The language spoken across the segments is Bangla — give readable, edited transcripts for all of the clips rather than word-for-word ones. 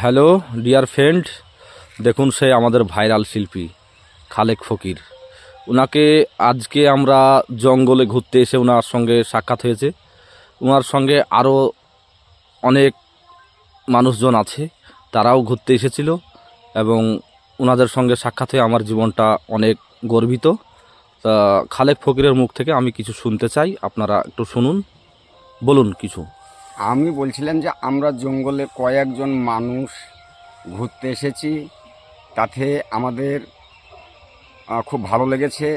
হ্যালো ডিয়ার ফ্রেন্ড, দেখুন সে আমাদের ভাইরাল শিল্পী খালেক ফকির। ওনাকে আজকে আমরা জঙ্গলে ঘুরতে এসে ওনার সঙ্গে সাক্ষাৎ হয়েছে। ওনার সঙ্গে আরও অনেক মানুষজন আছে, তারাও ঘুরতে এসেছিল এবং ওনাদের সঙ্গে সাক্ষাৎ হয়ে আমার জীবনটা অনেক গর্বিত। তা খালেক ফকিরের মুখ থেকে আমি কিছু শুনতে চাই, আপনারা একটু শুনুন, বলুন কিছু। আমি বলছিলাম যে আমরা জঙ্গলে কয়েকজন মানুষ ঘুরতে এসেছি, তাতে আমাদের খুব ভালো লেগেছে।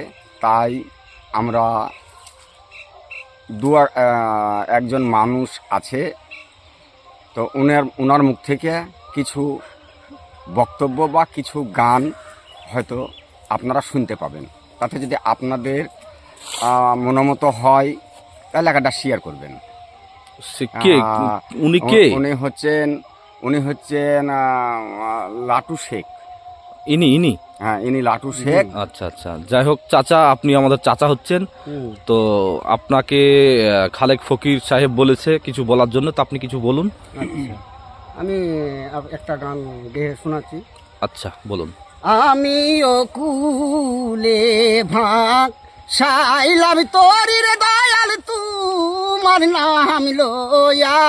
তাই আমরা একজন মানুষ আছে, তো ওনার মুখ থেকে কিছু বক্তব্য বা কিছু গান হয়তো আপনারা শুনতে পাবেন। তাতে যদি আপনাদের মনোমতো হয় তাহলে একটা শেয়ার করবেন। কে উনি? কে উনি হচ্ছেন লাটু শেখ। ইনি? হ্যাঁ, ইনি লাটু শেখ। আচ্ছা আচ্ছা, যাই হোক চাচা, আপনি আমাদের চাচা হচ্ছেন। তো আপনাকে খালেক ফকির সাহেব বলেছে কিছু বলার জন্য, তো আপনি কিছু বলুন। আচ্ছা, আমি একটা গান গেয়ে শোনাচ্ছি। আচ্ছা বলুন। আমি ও কুলে ভাগ সাইলাম তোরি রে দয়াল তোমার নাম লয়া।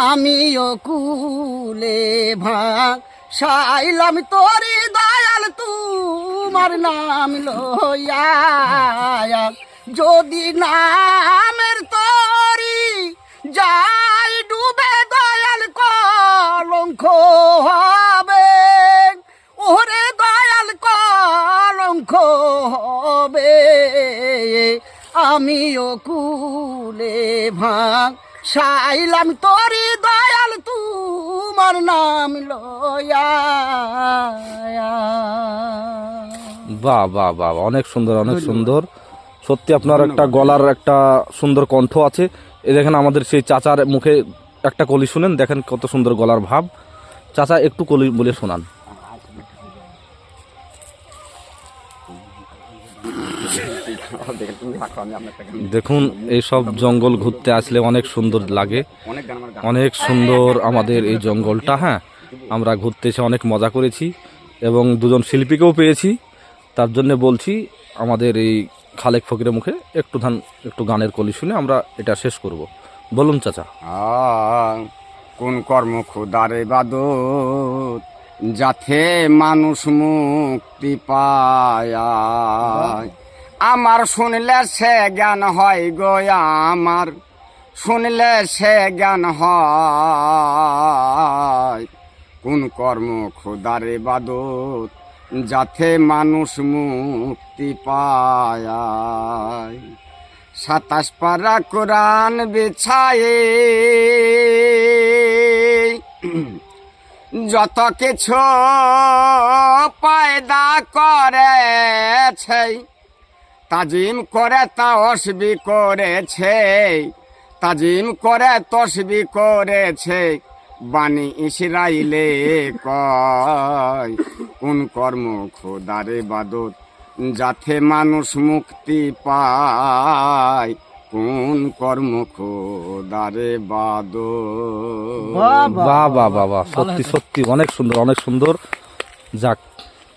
আমি ও কুলে ভাগ সাইলাম তোরি দয়াল তোমার নাম লয়া। যদি নামের তোরি যাই ডুবে দয়াল কলঙ্ক হবে, ওরে দয়াল কলঙ্ক হবে। আমিও কুলে ভাগ সাইলাম তোরি দয়াল তোমার নাম লয়া। বাহ বাহ বাহ, অনেক সুন্দর, অনেক সুন্দর। সত্যি আপনার একটা গলার একটা সুন্দর কণ্ঠ আছে। এই দেখেন আমাদের সেই চাচার মুখে একটা কলি শুনেন, দেখেন কত সুন্দর গলার ভাব। চাচা একটু কলি বলে শোনান। দেখুন, এইসব জঙ্গল ঘুরতে আসলে অনেক সুন্দর লাগে, অনেক সুন্দর আমাদের এই জঙ্গলটা। হ্যাঁ, আমরা ঘুরতে এসে অনেক মজা করেছি এবং দুজন শিল্পীকেও পেয়েছি। তার জন্য বলছি, আমাদের এই খালেক ফকিরের মুখে একটু গানের কলি শুনে আমরা এটা শেষ করব। বলুন চাচা। কোন কর্ম খোদারে বাদত যাতে মানুষ মুক্তি পায়। আমার শুনলে সে জ্ঞান হয় গো, আমার শুনলে সে জ্ঞান হয়। কোন কর্ম খোদারে বাদত যাতে মানুষ মুক্তি পায়। 27 পারা কোরআন বিছায়ে যত কিছু পয়দা করেছে, তাজিম করে তসবি করেছে, তাজিম করে তসবি করেছে। বানি ইসরাইলে কয় কোন কর্ম খোদারে বাদত যাতে মানুষ মুক্তি পায়। কোন কর্ম খোদারে বাদত। বাহ বাহ বাহ বাহ, সত্যি সত্যি অনেক সুন্দর, অনেক সুন্দর। যাক।